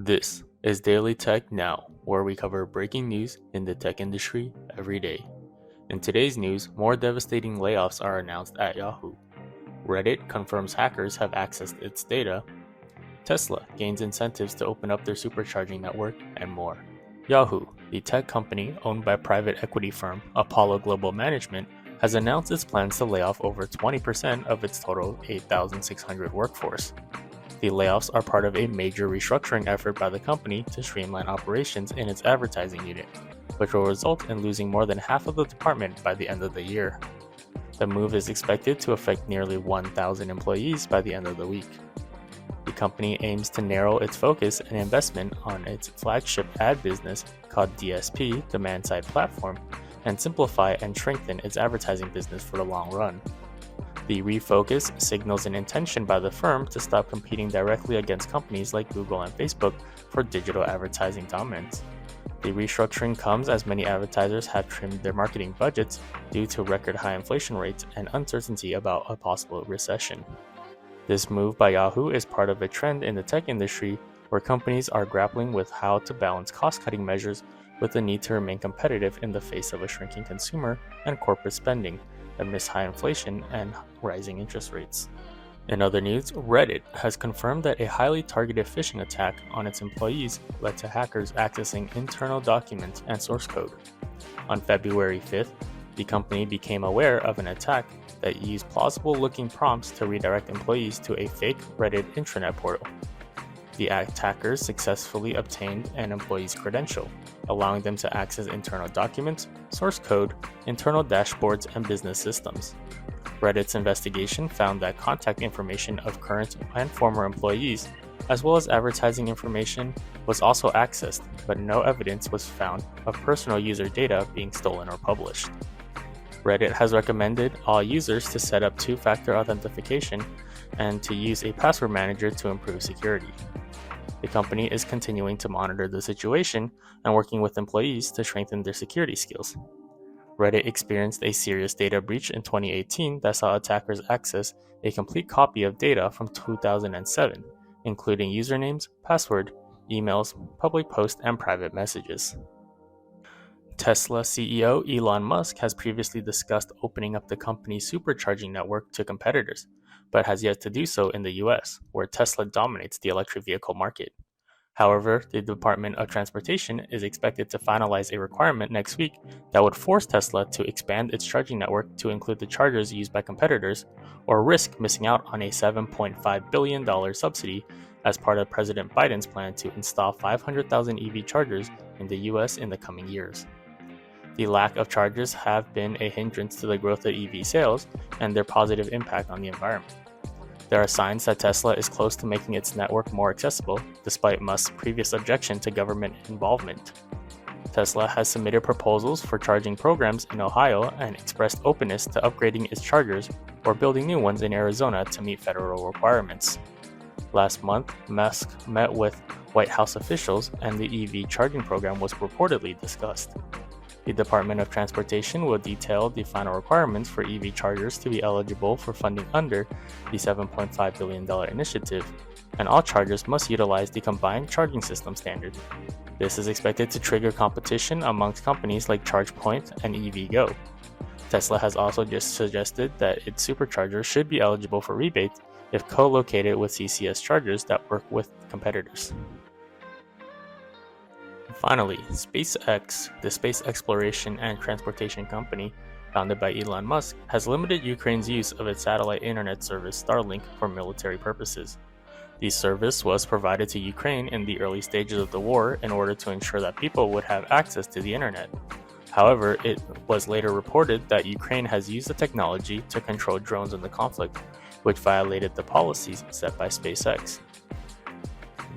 This is Daily Tech Now, where we cover breaking news in the tech industry every day. In today's news, more devastating layoffs are announced at Yahoo. Reddit confirms hackers have accessed its data. Tesla gains incentives to open up their supercharging network, and more. Yahoo, the tech company owned by private equity firm Apollo Global Management, has announced its plans to lay off over 20% of its total 8,600 workforce. The layoffs are part of a major restructuring effort by the company to streamline operations in its advertising unit, which will result in losing more than half of the department by the end of the year. The move is expected to affect nearly 1,000 employees by the end of the week. The company aims to narrow its focus and investment on its flagship ad business called DSP, Demand Side Platform, and simplify and strengthen its advertising business for the long run. The refocus signals an intention by the firm to stop competing directly against companies like Google and Facebook for digital advertising dominance. The restructuring comes as many advertisers have trimmed their marketing budgets due to record high inflation rates and uncertainty about a possible recession. This move by Yahoo is part of a trend in the tech industry where companies are grappling with how to balance cost-cutting measures with the need to remain competitive in the face of a shrinking consumer and corporate spending amidst high inflation and rising interest rates. In other news, Reddit has confirmed that a highly targeted phishing attack on its employees led to hackers accessing internal documents and source code. On February 5th, the company became aware of an attack that used plausible-looking prompts to redirect employees to a fake Reddit intranet portal. The attackers successfully obtained an employee's credential, allowing them to access internal documents, source code, internal dashboards, and business systems. Reddit's investigation found that contact information of current and former employees, as well as advertising information, was also accessed, but no evidence was found of personal user data being stolen or published. Reddit has recommended all users to set up two-factor authentication and to use a password manager to improve security. The company is continuing to monitor the situation and working with employees to strengthen their security skills. Reddit experienced a serious data breach in 2018 that saw attackers access a complete copy of data from 2007, including usernames, password, emails, public posts, and private messages. Tesla CEO Elon Musk has previously discussed opening up the company's supercharging network to competitors, but has yet to do so in the US, where Tesla dominates the electric vehicle market. However, the Department of Transportation is expected to finalize a requirement next week that would force Tesla to expand its charging network to include the chargers used by competitors, or risk missing out on a $7.5 billion subsidy as part of President Biden's plan to install 500,000 EV chargers in the US in the coming years. The lack of chargers have been a hindrance to the growth of EV sales and their positive impact on the environment. There are signs that Tesla is close to making its network more accessible, despite Musk's previous objection to government involvement. Tesla has submitted proposals for charging programs in Ohio and expressed openness to upgrading its chargers or building new ones in Arizona to meet federal requirements. Last month, Musk met with White House officials and the EV charging program was reportedly discussed. The Department of Transportation will detail the final requirements for EV chargers to be eligible for funding under the $7.5 billion initiative, and all chargers must utilize the Combined Charging System standard. This is expected to trigger competition amongst companies like ChargePoint and EVgo. Tesla has also just suggested that its superchargers should be eligible for rebates if co-located with CCS chargers that work with competitors. Finally, SpaceX, the space exploration and transportation company founded by Elon Musk, has limited Ukraine's use of its satellite internet service Starlink for military purposes. The service was provided to Ukraine in the early stages of the war in order to ensure that people would have access to the internet. However, it was later reported that Ukraine has used the technology to control drones in the conflict, which violated the policies set by SpaceX.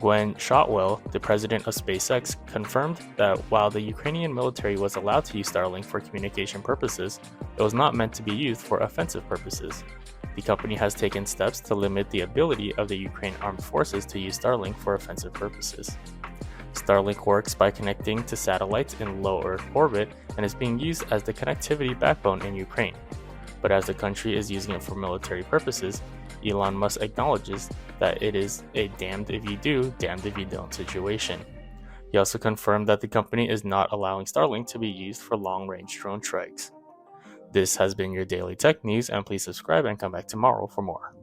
Gwen Shotwell, the president of SpaceX, confirmed that while the Ukrainian military was allowed to use Starlink for communication purposes, it was not meant to be used for offensive purposes. The company has taken steps to limit the ability of the Ukraine armed forces to use Starlink for offensive purposes. Starlink works by connecting to satellites in low Earth orbit and is being used as the connectivity backbone in Ukraine. But as the country is using it for military purposes, Elon Musk acknowledges that it is a damned if you do, damned if you don't situation. He also confirmed that the company is not allowing Starlink to be used for long-range drone strikes. This has been your daily tech news, and please subscribe and come back tomorrow for more.